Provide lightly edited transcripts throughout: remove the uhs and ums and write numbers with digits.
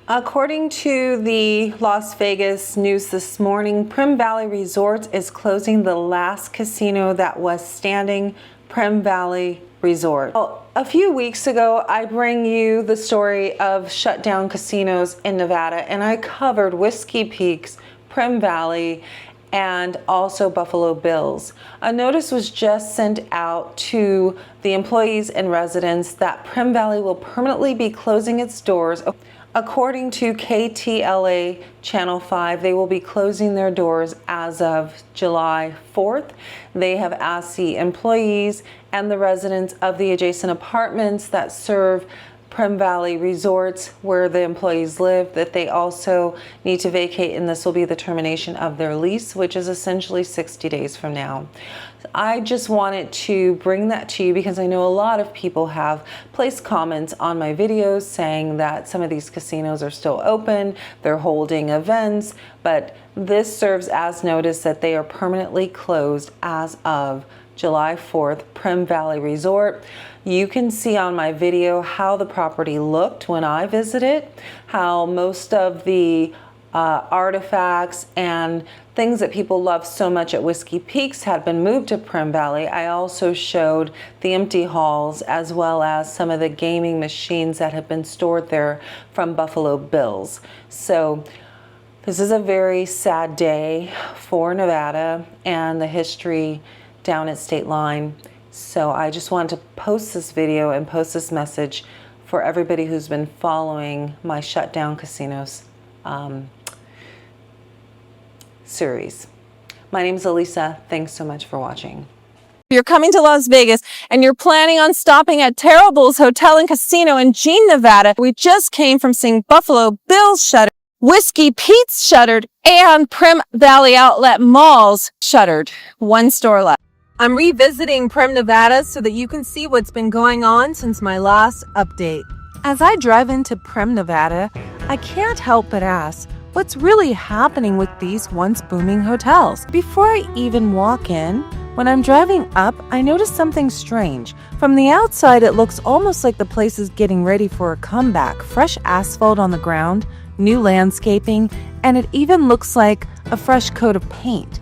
According to the Las Vegas news this morning, Prim Valley Resorts is closing the last casino that was standing, Prim Valley Resort. Well, a few weeks ago, I bring you the story of shutdown casinos in Nevada, and I covered Whiskey Peaks, Prim Valley, and also Buffalo Bills. A notice was just sent out to the employees and residents that Prim Valley will permanently be closing its doors. According to KTLA Channel 5, they will be closing their doors as of July 4th. They have asked the employees and the residents of the adjacent apartments that serve Prim Valley Resorts, where the employees live, that they also need to vacate, and this will be the termination of their lease, which is essentially 60 days from now. I just wanted to bring that to you because I know a lot of people have placed comments on my videos saying that some of these casinos are still open, they're holding events, but this serves as notice that they are permanently closed as of July 4th, Prim Valley Resort. You can see on my video how the property looked when I visited, how most of the artifacts and things that people love so much at Whiskey Peaks had been moved to Prim Valley. I also showed the empty halls as well as some of the gaming machines that have been stored there from Buffalo Bills. So this is a very sad day for Nevada and the history down at State Line. So I just wanted to post this video and post this message for everybody who's been following my shutdown casinos series. My name is Elisa. Thanks so much for watching. You're coming to Las Vegas and you're planning on stopping at Terrible's Hotel and Casino in Jean, Nevada. We just came from seeing Buffalo Bills shuttered, Whiskey Pete's shuttered, and Prim Valley Outlet Malls shuttered. One store left. I'm revisiting Prim, Nevada so that you can see what's been going on since my last update. As I drive into Prim, Nevada, I can't help but ask, what's really happening with these once booming hotels? Before I even walk in, when I'm driving up, I notice something strange. From the outside, it looks almost like the place is getting ready for a comeback. Fresh asphalt on the ground, new landscaping, and it even looks like a fresh coat of paint.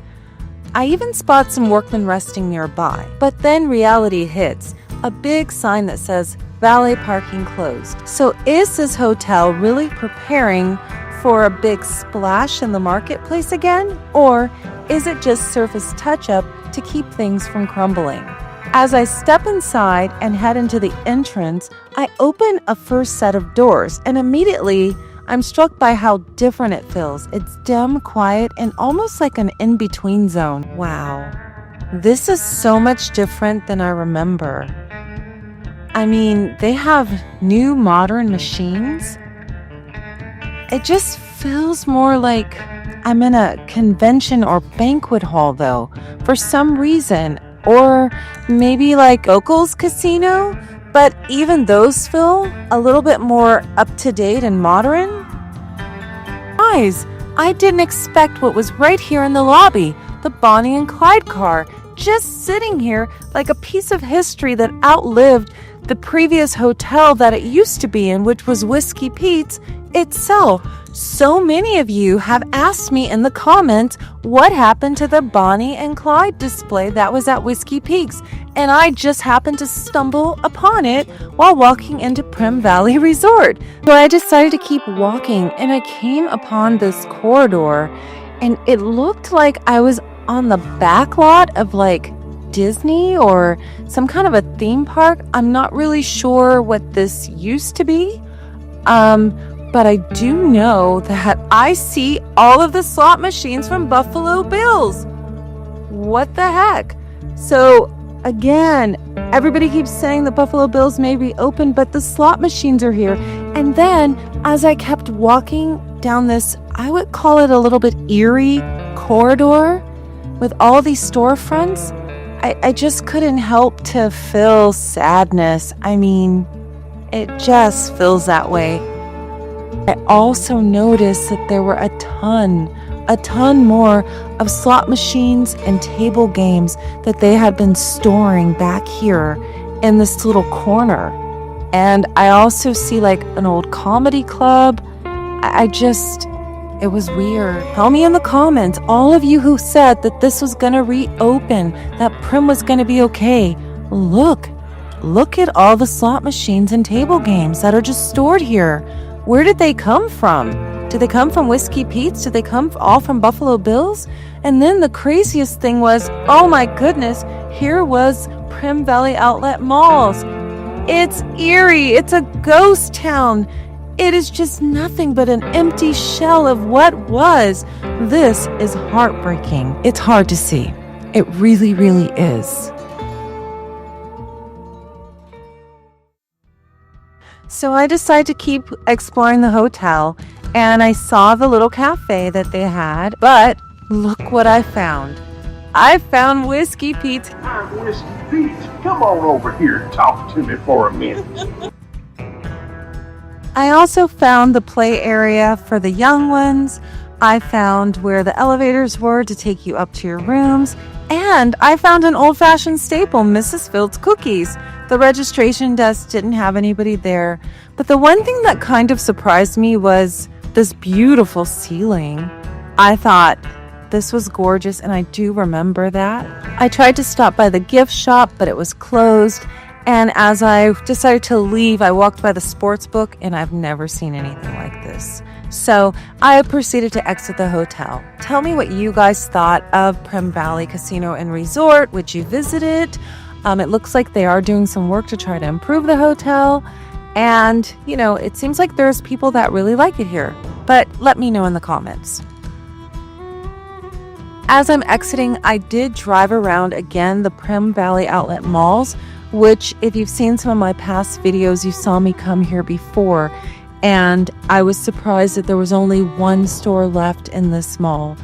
I even spot some workmen resting nearby. But then reality hits. A big sign that says, valet parking closed. So is this hotel really preparing for a big splash in the marketplace again? Or is it just surface touch-up to keep things from crumbling? As I step inside and head into the entrance, I open a first set of doors, and immediately I'm struck by how different it feels. It's dim, quiet, and almost like an in-between zone. Wow, this is so much different than I remember. I mean, they have new modern machines. It just feels more like I'm in a convention or banquet hall, though, for some reason. Or maybe like Locals Casino, but even those feel a little bit more up-to-date and modern. Guys, I didn't expect what was right here in the lobby, the Bonnie and Clyde car, just sitting here like a piece of history that outlived the previous hotel that it used to be in, which was Whiskey Pete's itself. So many of you have asked me in the comments what happened to the Bonnie and Clyde display that was at Whiskey Peaks, and I just happened to stumble upon it while walking into Prim Valley Resort. So I decided to keep walking, and I came upon this corridor, and it looked like I was on the back lot of like Disney or some kind of a theme park. I'm not really sure what this used to be. But I do know that I see all of the slot machines from Buffalo Bills. What the heck? So again, everybody keeps saying the Buffalo Bills may be open, but the slot machines are here. And then as I kept walking down this, I would call it a little bit eerie corridor with all these storefronts, I just couldn't help to feel sadness. I mean, it just feels that way. I also noticed that there were a ton more of slot machines and table games that they had been storing back here in this little corner. And I also see like an old comedy club. It was weird. Tell me in the comments, all of you who said that this was gonna reopen, that Prim was gonna be okay. Look at all the slot machines and table games that are just stored here. Where did they come from? Did they come from Whiskey Pete's? Did they come all from Buffalo Bill's? And then the craziest thing was, oh my goodness, here was Prim Valley Outlet Malls. It's eerie. It's a ghost town. It is just nothing but an empty shell of what was. This is heartbreaking. It's hard to see. It really, really is. So I decided to keep exploring the hotel, and I saw the little cafe that they had, but look what I found. I found Whiskey Pete's. I'm Whiskey Pete. Come on over here and talk to me for a minute. I also found the play area for the young ones. I found where the elevators were to take you up to your rooms. And I found an old-fashioned staple, Mrs. Fields cookies. The registration desk didn't have anybody there. But the one thing that kind of surprised me was this beautiful ceiling. I thought this was gorgeous, and I do remember that. I tried to stop by the gift shop, but it was closed. And as I decided to leave, I walked by the sports book, and I've never seen anything like this. So I proceeded to exit the hotel. Tell me what you guys thought of Prim Valley Casino and Resort. Would you visit it? It looks like they are doing some work to try to improve the hotel. And, it seems like there's people that really like it here. But let me know in the comments. As I'm exiting, I did drive around again the Prim Valley Outlet Malls, which if you've seen some of my past videos, you saw me come here before, and I was surprised that there was only one store left in this mall.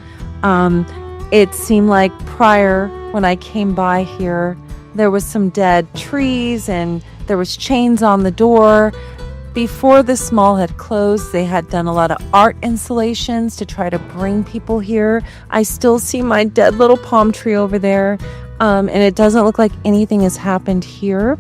It seemed like prior, when I came by here, there was some dead trees and there was chains on the door. Before this mall had closed, they had done a lot of art installations to try to bring people here. I still see my dead little palm tree over there. And it doesn't look like anything has happened here.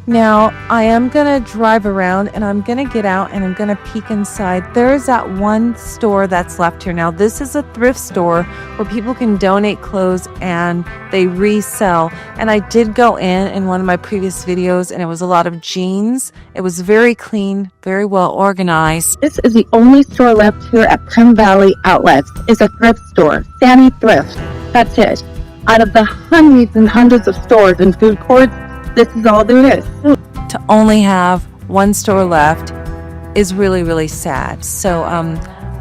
Now, I am going to drive around and I'm going to get out and I'm going to peek inside. There's that one store that's left here. Now, this is a thrift store where people can donate clothes and they resell. And I did go in one of my previous videos, and it was a lot of jeans. It was very clean, very well organized. This is the only store left here at Prim Valley Outlets. It's a thrift store, Sammy Thrift. That's it. Out of the hundreds and hundreds of stores and food courts, this is all there is. To only have one store left is really, really sad. So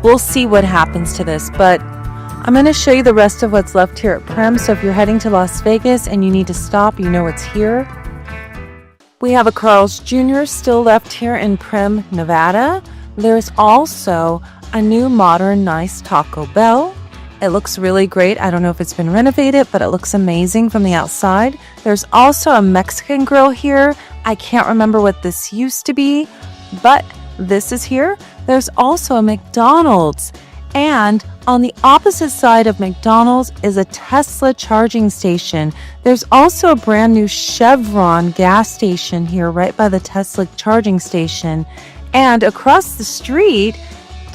we'll see what happens to this. But I'm going to show you the rest of what's left here at Prim. So if you're heading to Las Vegas and you need to stop, you know it's here. We have a Carl's Jr. still left here in Prim, Nevada. There's also a new modern, nice Taco Bell. It looks really great. I don't know if it's been renovated, but it looks amazing from the outside. There's also a Mexican grill here. I can't remember what this used to be, but this is here. There's also a McDonald's. And on the opposite side of McDonald's is a Tesla charging station. There's also a brand new Chevron gas station here right by the Tesla charging station. And across the street,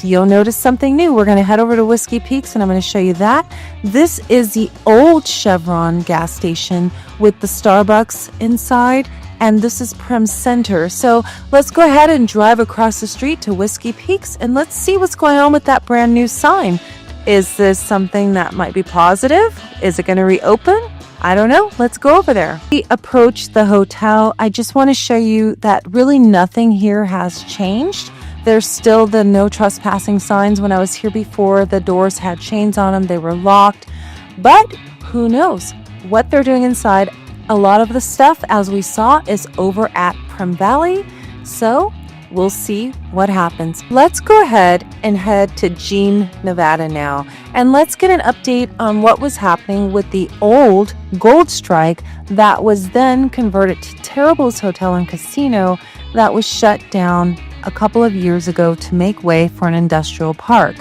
you'll notice something new. We're going to head over to Whiskey Pete's and I'm going to show you that. This is the old Chevron gas station with the Starbucks inside, and this is Prim Center. So let's go ahead and drive across the street to Whiskey Pete's and let's see what's going on with that brand new sign. Is this something that might be positive? Is it going to reopen? I don't know. Let's go over there. We approach the hotel. I just want to show you that really nothing here has changed. There's still the no trespassing signs. When I was here before, the doors had chains on them. They were locked. But who knows what they're doing inside. A lot of the stuff, as we saw, is over at Prim Valley. So we'll see what happens. Let's go ahead and head to Jean, Nevada now. And let's get an update on what was happening with the old Gold Strike that was then converted to Terrible's Hotel and Casino that was shut down a couple of years ago to make way for an industrial park.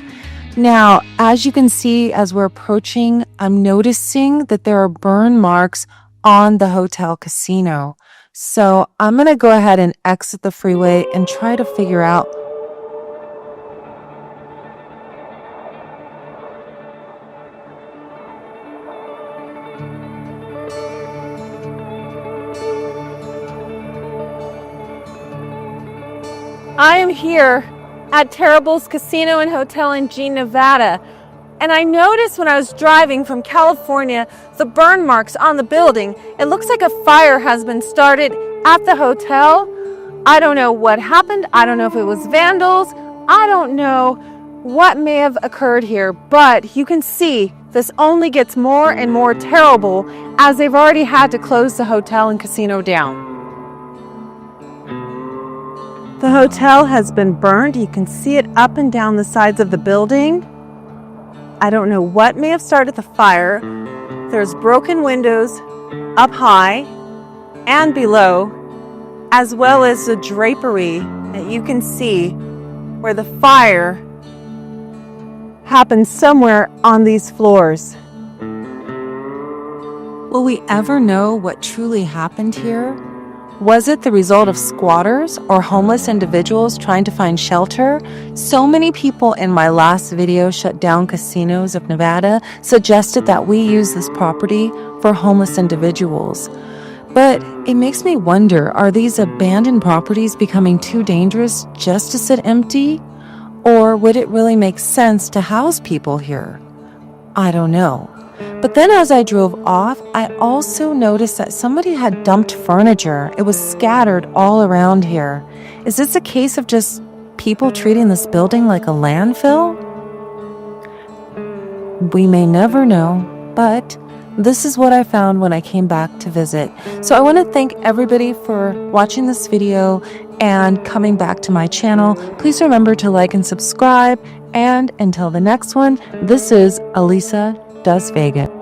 Now, as you can see, as we're approaching, I'm noticing that there are burn marks on the hotel casino. So I'm going to go ahead and exit the freeway and try to figure out I am here at Terrible's Casino and Hotel in Jean, Nevada. And I noticed when I was driving from California, the burn marks on the building. It looks like a fire has been started at the hotel. I don't know what happened. I don't know if it was vandals. I don't know what may have occurred here, but you can see this only gets more and more terrible as they've already had to close the hotel and casino down. The hotel has been burned. You can see it up and down the sides of the building. I don't know what may have started the fire. There's broken windows up high and below, as well as the drapery that you can see where the fire happened somewhere on these floors. Will we ever know what truly happened here? Was it the result of squatters or homeless individuals trying to find shelter? So many people in my last video, Shutdown Casinos of Nevada, suggested that we use this property for homeless individuals. But it makes me wonder, are these abandoned properties becoming too dangerous just to sit empty? Or would it really make sense to house people here? I don't know. But then as I drove off, I also noticed that somebody had dumped furniture. It was scattered all around here. Is this a case of just people treating this building like a landfill? We may never know, but this is what I found when I came back to visit. So I want to thank everybody for watching this video and coming back to my channel. Please remember to like and subscribe. And until the next one, this is Elisa Does Vegas.